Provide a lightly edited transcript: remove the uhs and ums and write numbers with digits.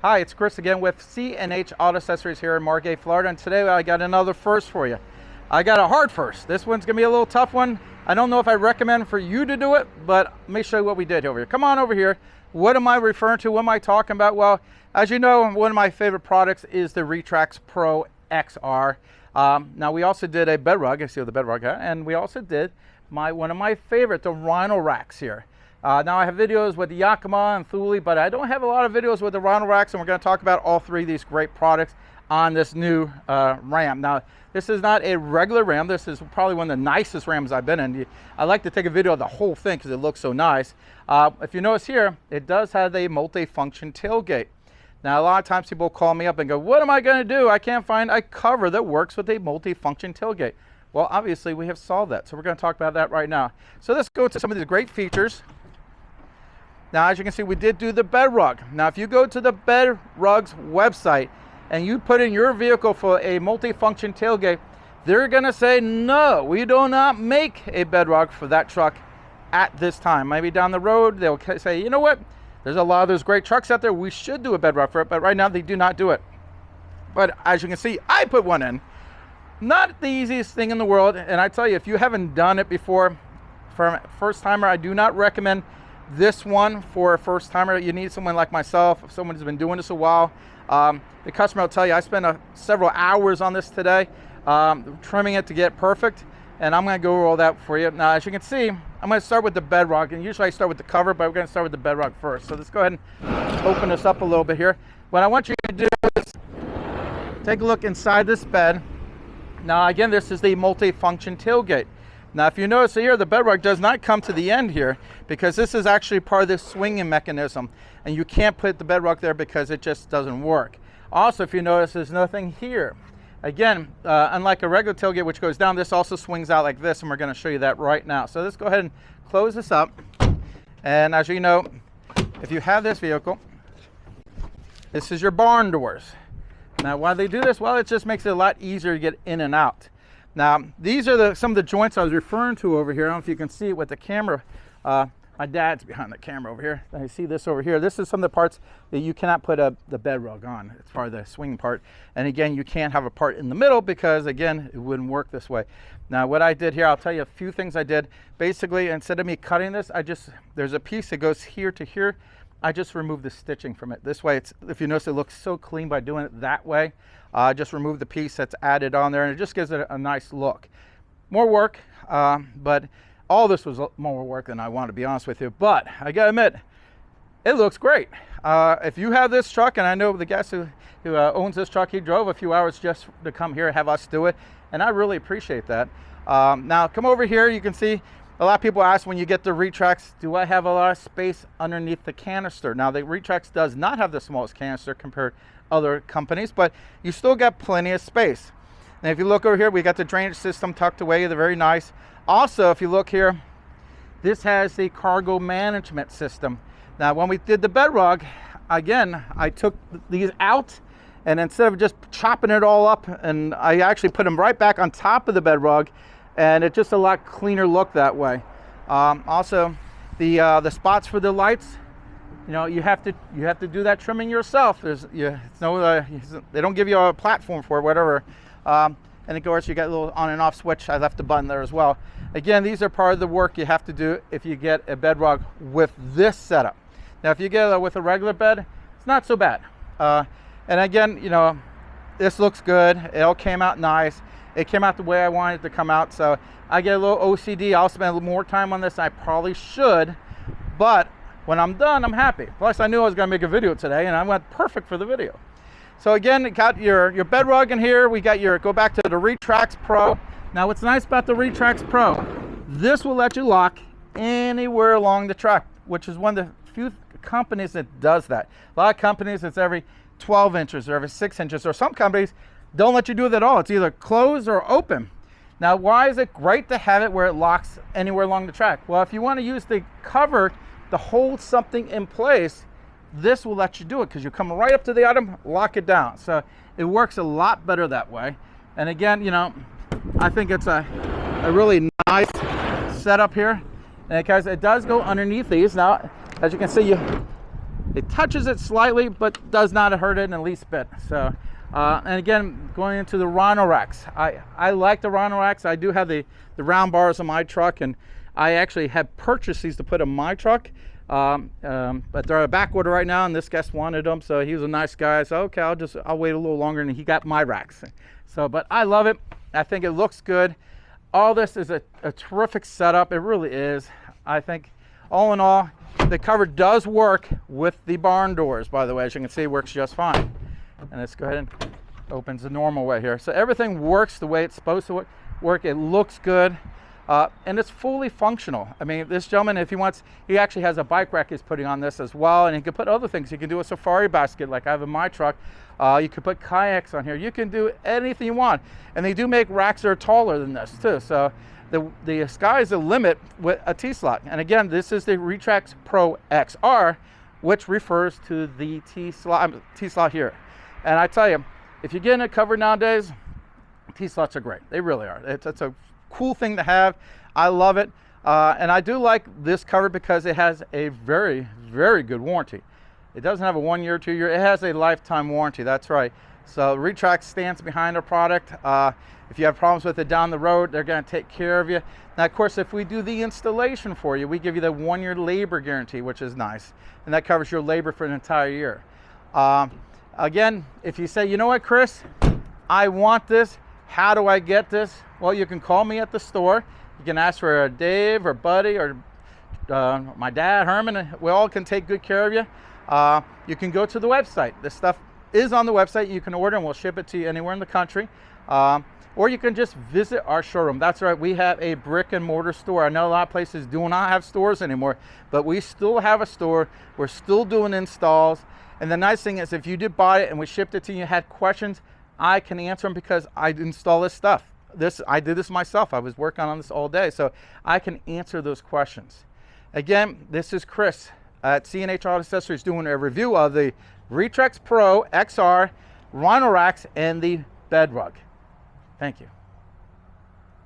Hi, it's Chris again with C&H Auto Accessories here in Margate, Florida, and today I got another first for you. I got a hard first. This one's gonna be a little tough one. I don't know if I recommend for you to do it, but let me show you what we did over here. Come on over here. What am I referring to? What am I talking about? Well, as you know, one of my favorite products is the Retrax Pro XR. Now we also did a BedRug. I see the BedRug, and we also did one of my favorite, the Rhino Racks here. Now I have videos with the Yakima and Thule, but I don't have a lot of videos with the Rhino Racks, and we're going to talk about all three of these great products on this new Ram. Now, this is not a regular Ram. This is probably one of the nicest Rams I've been in. I like to take a video of the whole thing because it looks so nice. If you notice here, it does have a multi-function tailgate. Now, a lot of times people call me up and go, what am I going to do? I can't find a cover that works with a multi-function tailgate. Well, obviously, we have solved that, so we're going to talk about that right now. So let's go to some of these great features. Now, as you can see, we did do the BedRug. Now, if you go to the BedRug's website and you put in your vehicle for a multi-function tailgate, they're gonna say, no, we do not make a BedRug for that truck at this time. Maybe down the road, they'll say, you know what? There's a lot of those great trucks out there. We should do a BedRug for it, but right now they do not do it. But as you can see, I put one in. Not the easiest thing in the world, and I tell you, if you haven't done it before, for a first timer, I do not recommend this one for a first timer. You need someone like myself, someone who's been doing this a while. The customer will tell you, I spent several hours on this today, trimming it to get perfect, and I'm going to go over all that for you. Now, as you can see, I'm going to start with the BedRug, and usually I start with the cover, but we're going to start with the BedRug first. So let's go ahead and open this up a little bit here. What I want you to do is take a look inside this bed. Now, again, this is the multi-function tailgate. Now, if you notice here, the BedRug does not come to the end here because this is actually part of this swinging mechanism, and you can't put the BedRug there because it just doesn't work. Also, if you notice, there's nothing here. Again, unlike a regular tailgate which goes down, this also swings out like this, and we're going to show you that right now. So let's go ahead and close this up. And as you know, if you have this vehicle, this is your barn doors. Now, why they do this? Well, it just makes it a lot easier to get in and out. Now, these are some of the joints I was referring to over here. I don't know if you can see it with the camera. My dad's behind the camera over here. I see this over here. This is some of the parts that you cannot put the BedRug on. It's part of the swing part. And again, you can't have a part in the middle because, again, it wouldn't work this way. Now, what I did here, I'll tell you a few things I did. Basically, instead of me cutting this, there's a piece that goes here to here. I just removed the stitching from it. This way, if you notice, it looks so clean by doing it that way. Just remove the piece that's added on there, and it just gives it a nice look. More work, but all this was more work than I want, to be honest with you. But I gotta admit, it looks great. If you have this truck, and I know the guy who owns this truck, he drove a few hours just to come here and have us do it, and I really appreciate that. Now, come over here, you can see a lot of people ask when you get the Retrax, do I have a lot of space underneath the canister? Now, the Retrax does not have the smallest canister compared to other companies, but you still got plenty of space. And if you look over here, we got the drainage system tucked away. They're very nice. Also, if you look here, this has the cargo management system. Now, when we did the BedRug, again, I took these out, and instead of just chopping it all up, and I actually put them right back on top of the BedRug, and it's just a lot cleaner look that way. Also, the spots for the lights, you know, you have to do that trimming yourself. They don't give you a platform for it, whatever. And of course, you got a little on and off switch. I left the button there as well. Again, these are part of the work you have to do if you get a BedRug with this setup. Now, if you get it with a regular bed, it's not so bad. And again, you know, this looks good. It all came out nice. It came out the way I wanted it to come out. So I get a little OCD. I'll spend a little more time on this than I probably should, but when I'm done, I'm happy. Plus, I knew I was going to make a video today, and I went perfect for the video. So again, you got your BedRug in here. We got go back to the Retrax Pro. Now, what's nice about the Retrax Pro, this will let you lock anywhere along the track, which is one of the few companies that does that. A lot of companies, it's every 12 inches or every 6 inches, or some companies don't let you do it at all. It's either closed or open. Now, why is it great to have it where it locks anywhere along the track? Well, if you want to use the cover to hold something in place, this will let you do it because you come right up to the item, lock it down. So it works a lot better that way. And again, you know, I think it's a really nice setup here. And because it does go underneath these. Now, as you can see, It touches it slightly, but does not hurt it in the least bit. So, and again, going into the Rhino Racks, I like the Rhino Racks. I do have the round bars on my truck, and I actually have purchased these to put in my truck. But they're a back order right now, and this guest wanted them, so he was a nice guy. So okay, I'll wait a little longer, and he got my racks. So, but I love it. I think it looks good. All this is a terrific setup. It really is. I think all in all, the cover does work with the barn doors, by the way. As you can see, it works just fine. And let's go ahead and opens the normal way here. So everything works the way it's supposed to work. It looks good. And it's fully functional. I mean, this gentleman, if he wants, he actually has a bike rack he's putting on this as well, and he can put other things. You can do a safari basket like I have in my truck. You can put kayaks on here. You can do anything you want. And they do make racks that are taller than this too. So the sky's the limit with a T-slot. And again, this is the Retrax Pro XR, which refers to the T-slot here. And I tell you, if you're getting it covered nowadays, T-slots are great. They really are. It's a cool thing to have. I love it. And I do like this cover because it has a very, very good warranty. It doesn't have a 1 year, 2 year. It has a lifetime warranty. That's right. So Retrax stands behind our product. If you have problems with it down the road, they're going to take care of you. Now, of course, if we do the installation for you, we give you the 1 year labor guarantee, which is nice. And that covers your labor for an entire year. Again, if you say, you know what, Chris, I want this. How do I get this? Well, you can call me at the store. You can ask for Dave or Buddy or my dad, Herman. We all can take good care of you. You can go to the website. This stuff is on the website. You can order and we'll ship it to you anywhere in the country. Or you can just visit our showroom. That's right, we have a brick and mortar store. I know a lot of places do not have stores anymore, but we still have a store. We're still doing installs. And the nice thing is if you did buy it and we shipped it to you, you had questions, I can answer them because I install this stuff. I did this myself. I was working on this all day, so I can answer those questions. Again, this is Chris at C&H Auto Accessories doing a review of the Retrax Pro XR, Rhino Racks, and the BedRug. Thank you.